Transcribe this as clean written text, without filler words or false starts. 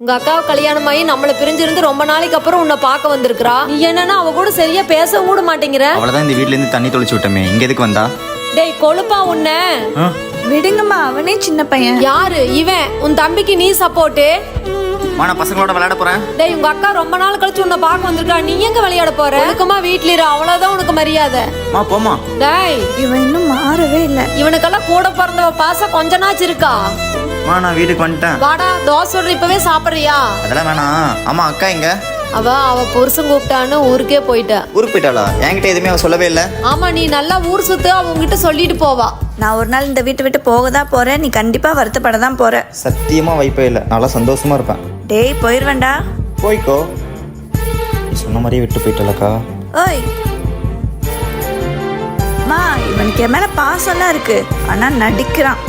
உங்க அக்காவை கல்யாணம் ஆகி நம்மள பிரிஞ்சிருந்து ரொம்ப நாளைக்கு அப்புறம் உன்னை பார்க்க வந்திருக்கா. நீ என்னன்னா அவ கூட சரியா பேசவும் கூட மாட்டேங்கிற. அவ்வளவுதான் இந்த வீட்ல இருந்து தண்ணி தொளிச்சு விட்டமே, இங்க எதுக்கு வந்தா? டேய் கொழுப்பா உன்ன விடுங்கம்மா, அவனே சின்ன பையன். யாரு இவன்? உன் தம்பிக்கு நீ சப்போர்ட்டு. நான் பசங்களோட விளையாட போறேன். டேய் உங்க அக்கா ரொம்ப நாள் கழிச்சு உன்னை பார்க்க வந்திருக்கா, நீ எங்க விளையாட போற? ஒழுக்கமா வீட்ல இரு, அவ்வளவுதான் உனக்கு மரியாதை. போமா. டேய் இவன் இன்னும் மாறவே இல்லை. இவனுக்கெல்லாம் கூட பிறந்தவ பாசம் கொஞ்ச நாச்சு இருக்கா? நான் வீட்டுக்கு வந்துட்டேன். வாடா தோசை சொல்ற, இப்பவே சாப்பிடுறியா? அதெல்லாம் வேணாம். ஆமா, அக்கா எங்க? அவ புருஷன் கூப்பிட்டான்னு ஊருக்கே போயிட்டா. ஊருக்கு போயிட்டாளா? என்கிட்ட எதுவுமே அவ சொல்லவே இல்ல. ஆமா, நீ நல்லா ஊர் சுத்து, அவ உங்ககிட்ட சொல்லிட்டு போவா. நான் ஒரு நாள் இந்த வீட்டை விட்டு போக தான் போறேன். நீ கண்டிப்பா வருத்தப்பட தான் போற. சத்தியமா வைப்பே இல்ல. நல்லா சந்தோஷமா இருப்பேன். டேய் போயிருவேண்டா. போய்க்கோ. சொன்ன மாதிரியே விட்டு போயிட்டலக்கா. ஓய் மா, இவனுக்கு என் மேல பாசம்லாம் இருக்கு, ஆனா நடிக்கிறான்.